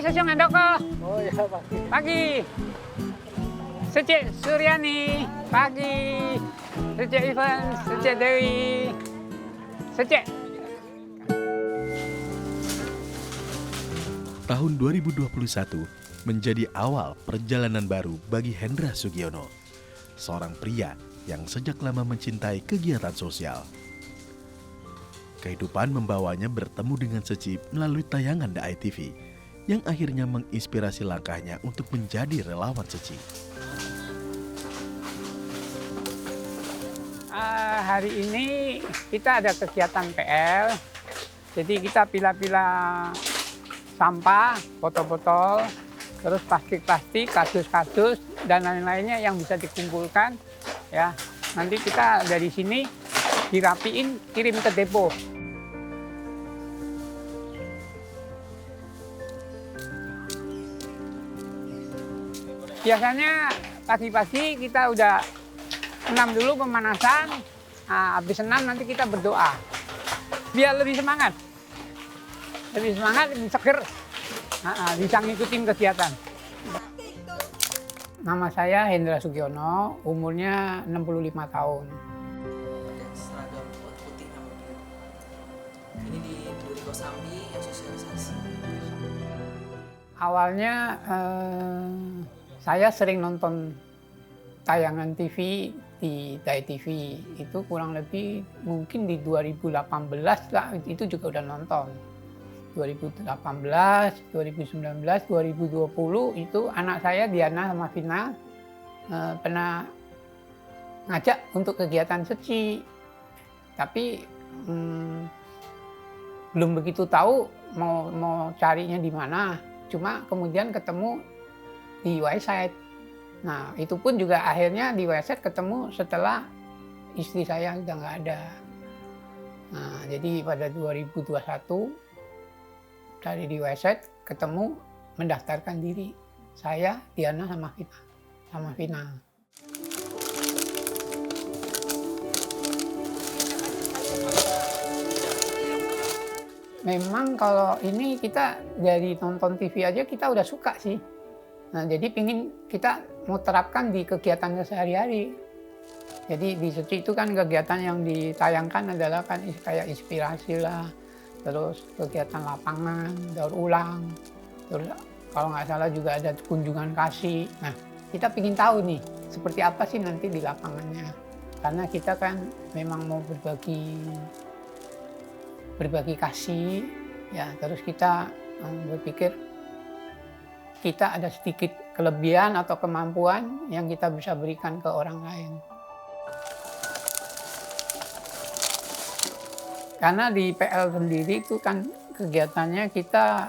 Sesong Andoko. Oh ya pagi. Pagi. Secek Suryani. Pagi. Secek Ivan. Secek Dewi. Secek. Tahun 2021 menjadi awal perjalanan baru bagi Hendra Sugiono, seorang pria yang sejak lama mencintai kegiatan sosial. Kehidupan membawanya bertemu dengan Seci melalui tayangan The ITV yang akhirnya menginspirasi langkahnya untuk menjadi relawan Seci. Hari ini kita ada kegiatan PL, jadi kita pilah-pilah sampah, botol-botol, terus plastik-plastik, kardus-kardus, dan lain-lainnya yang bisa dikumpulkan. Ya, nanti kita dari sini dirapiin, kirim ke depo. Biasanya pagi-pagi kita udah senam dulu pemanasan, habis senam nanti kita berdoa. Biar lebih semangat. Lebih semangat, lebih seger, bisa ngikutin kegiatan. Nama saya Hendra Sugiono, umurnya 65 tahun. Pakai seragam putih kemudian. Ini di Duri Kosambi yang sosialisasi. Awalnya saya sering nonton tayangan TV di Dai TV, itu kurang lebih mungkin di 2018 lah, itu juga udah nonton. 2018, 2019, 2020 itu anak saya Diana sama Vina pernah ngajak untuk kegiatan Seci. Tapi belum begitu tahu mau carinya di mana. Cuma kemudian ketemu di website. Nah itu pun juga akhirnya di website ketemu setelah istri saya udah nggak ada. Nah jadi pada 2021 dari di website ketemu mendaftarkan diri saya, Diana sama Vina. Memang kalau ini kita dari nonton TV aja kita udah suka sih. Nah jadi pingin kita mau terapkan di kegiatan sehari-hari. Jadi di Seci itu kan kegiatan yang ditayangkan adalah kan kayak inspirasi lah. Terus kegiatan lapangan, daur ulang, terus kalau nggak salah juga ada kunjungan kasih. Nah, kita ingin tahu nih, seperti apa sih nanti di lapangannya. Karena kita kan memang mau berbagi kasih, ya. Terus kita berpikir kita ada sedikit kelebihan atau kemampuan yang kita bisa berikan ke orang lain. Karena di PL sendiri itu kan kegiatannya kita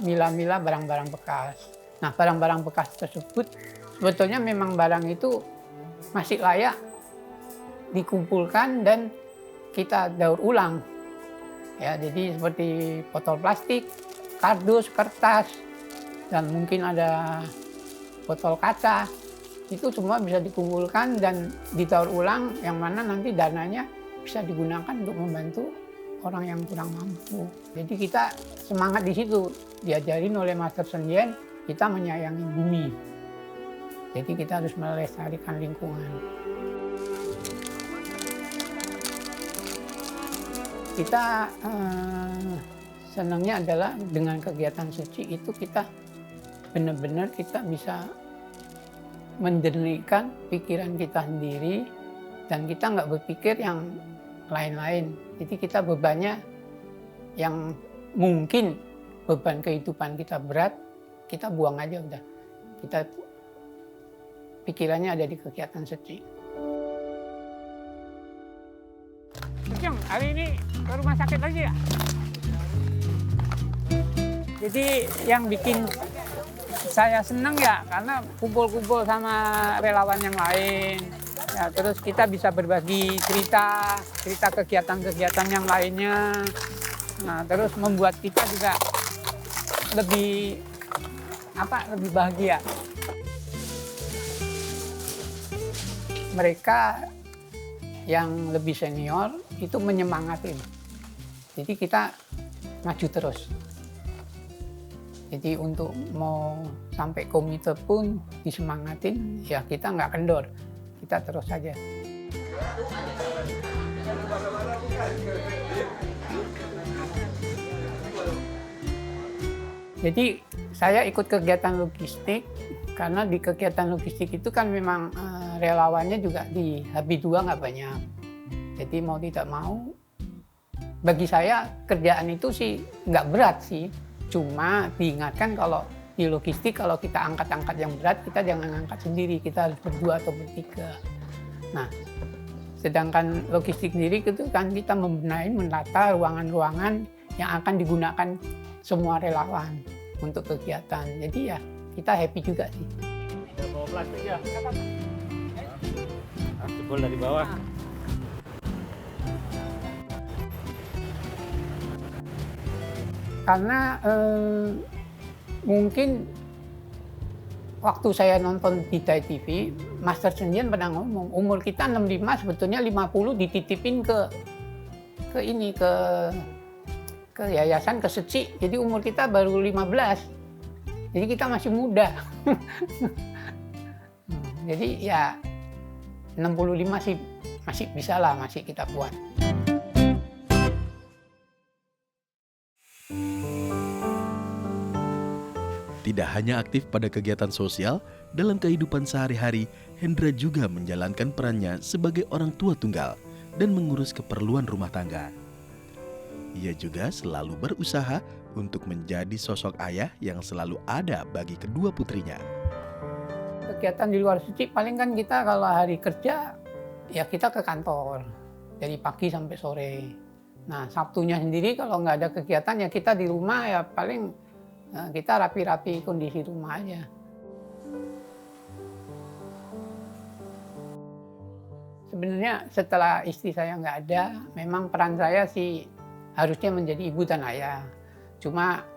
milah-milah barang-barang bekas. Nah barang-barang bekas tersebut sebetulnya memang barang itu masih layak dikumpulkan dan kita daur ulang. Ya, jadi seperti botol plastik, kardus, kertas, dan mungkin ada botol kaca. Itu semua bisa dikumpulkan dan didaur ulang yang mana nanti dananya bisa digunakan untuk membantu orang yang kurang mampu. Jadi kita semangat di situ, diajarin oleh Master Senjen, kita menyayangi bumi. Jadi kita harus melestarikan lingkungan. Kita senangnya adalah dengan kegiatan Seci itu kita benar-benar kita bisa mendernihkan pikiran kita sendiri dan kita nggak berpikir yang lain-lain. Jadi kita bebannya yang mungkin beban kehidupan kita berat, kita buang aja udah. Kita pikirannya ada di kegiatan Seci. Jeng, hari ini ke rumah sakit lagi ya? Jadi yang bikin saya senang ya karena kumpul-kumpul sama relawan yang lain. Ya, terus kita bisa berbagi cerita kegiatan-kegiatan yang lainnya. Nah, terus membuat kita juga lebih bahagia. Mereka yang lebih senior itu menyemangatin. Jadi kita maju terus. Jadi untuk mau sampai komite pun disemangatin, ya kita nggak kendor, kita terus saja. Jadi saya ikut kegiatan logistik karena di kegiatan logistik itu kan memang relawannya juga di Habib 2 nggak banyak. Jadi mau tidak mau, bagi saya kerjaan itu sih nggak berat sih. Cuma diingatkan kalau di logistik kalau kita angkat-angkat yang berat, kita jangan angkat sendiri, kita harus berdua atau bertiga. Nah, sedangkan logistik sendiri itu kan kita membenahi, menata ruangan-ruangan yang akan digunakan semua relawan untuk kegiatan. Jadi ya kita happy juga sih. Kita bawa plastik ya. Jebol dari bawah. Karena mungkin waktu saya nonton di Dai TV, Master Sendian pernah ngomong, umur kita 65 sebetulnya 50 dititipin ke yayasan, ke Seci. Jadi umur kita baru 15. Jadi kita masih muda. Jadi ya 65 sih masih bisa lah, masih kita buat. Tidak hanya aktif pada kegiatan sosial, dalam kehidupan sehari-hari, Hendra juga menjalankan perannya sebagai orang tua tunggal dan mengurus keperluan rumah tangga. Ia juga selalu berusaha untuk menjadi sosok ayah yang selalu ada bagi kedua putrinya. Kegiatan di luar Seci paling kan kita kalau hari kerja ya kita ke kantor dari pagi sampai sore. Nah Sabtunya sendiri kalau nggak ada kegiatan ya kita di rumah ya paling kita rapi-rapi kondisi rumah aja. Sebenarnya setelah istri saya nggak ada, memang peran saya sih harusnya menjadi ibu dan ayah. Cuma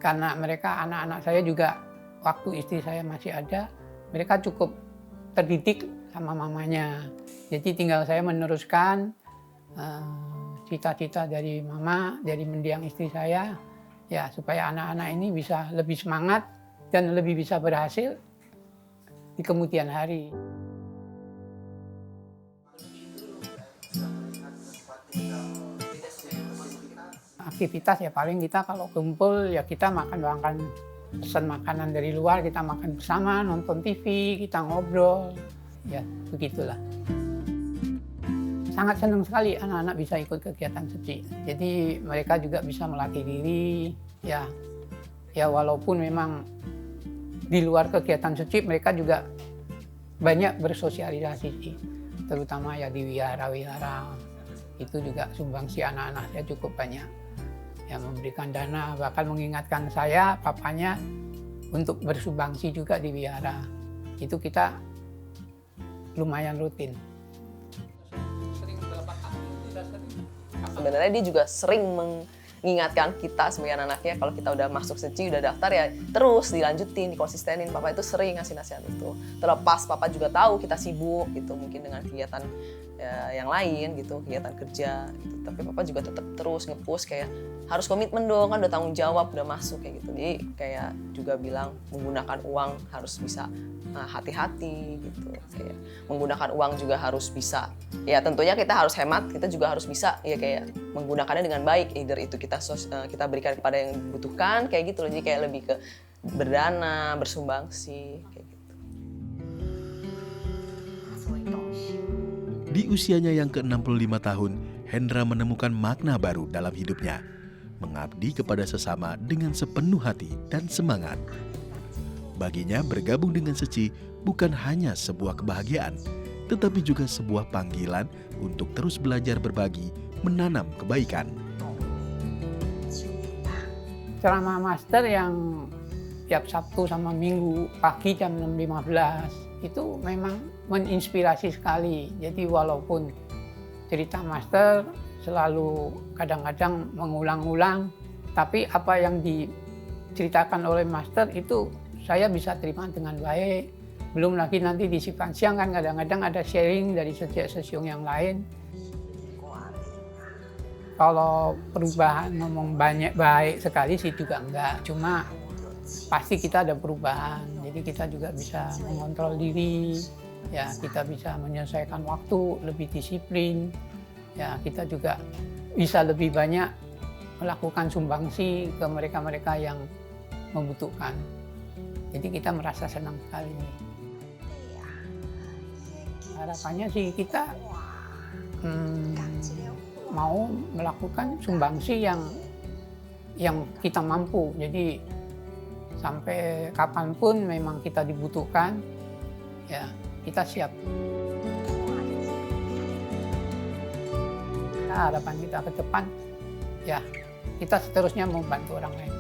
karena mereka anak-anak saya juga waktu istri saya masih ada, mereka cukup terdidik sama mamanya. Jadi tinggal saya meneruskan cita-cita dari mama, dari mendiang istri saya, ya supaya anak-anak ini bisa lebih semangat dan lebih bisa berhasil di kemudian hari. Aktivitas ya paling kita kalau kumpul ya kita makan pesan makanan dari luar, kita makan bersama, nonton TV, kita ngobrol, ya begitulah. Sangat senang sekali anak-anak bisa ikut kegiatan Seci. Jadi mereka juga bisa melatih diri, ya walaupun memang di luar kegiatan Seci mereka juga banyak bersosialisasi, terutama ya di wihara-wihara. Itu juga sumbangsi anak-anak saya cukup banyak. Ya memberikan dana, bahkan mengingatkan saya, papanya, untuk bersumbangsi juga di wihara. Itu kita lumayan rutin. Sebenarnya dia juga sering mengingatkan kita sebagai anak-anaknya kalau kita udah masuk Seci, udah daftar ya terus dilanjutin, dikonsistenin. Papa itu sering ngasih nasihat itu. Terlepas papa juga tahu kita sibuk gitu, mungkin dengan kegiatan yang lain gitu, kegiatan kerja gitu. Tapi papa juga tetap terus nge-push kayak harus komitmen dong, kan udah tanggung jawab, udah masuk kayak gitu. Jadi kayak juga bilang menggunakan uang harus bisa hati-hati gitu. Kayak menggunakan uang juga harus bisa. Ya tentunya kita harus hemat, kita juga harus bisa ya kayak menggunakannya dengan baik. Either itu kita berikan kepada yang dibutuhkan kayak gitu loh. Jadi kayak lebih ke berdana, bersumbangsi kayak gitu. Di usianya yang ke-65 tahun, Hendra menemukan makna baru dalam hidupnya. Mengabdi kepada sesama dengan sepenuh hati dan semangat. Baginya bergabung dengan Seci bukan hanya sebuah kebahagiaan, tetapi juga sebuah panggilan untuk terus belajar berbagi, menanam kebaikan. Ceramah master yang tiap Sabtu sama Minggu pagi jam 6.15 itu memang menginspirasi sekali. Jadi walaupun cerita master selalu kadang-kadang mengulang-ulang, tapi apa yang diceritakan oleh master itu saya bisa terima dengan baik. Belum lagi nanti di siang kan kadang-kadang ada sharing dari sesiung yang lain. Kalau perubahan ngomong banyak baik sekali sih juga enggak. Cuma pasti kita ada perubahan. Jadi kita juga bisa mengontrol diri, ya kita bisa menyelesaikan waktu, lebih disiplin, ya kita juga bisa lebih banyak melakukan sumbangsi ke mereka-mereka yang membutuhkan. Jadi kita merasa senang sekali. Harapannya sih kita mau melakukan sumbangsi yang kita mampu. Jadi sampai kapanpun memang kita dibutuhkan, ya kita siap. Harapan kita ke depan, ya kita seterusnya membantu orang lain.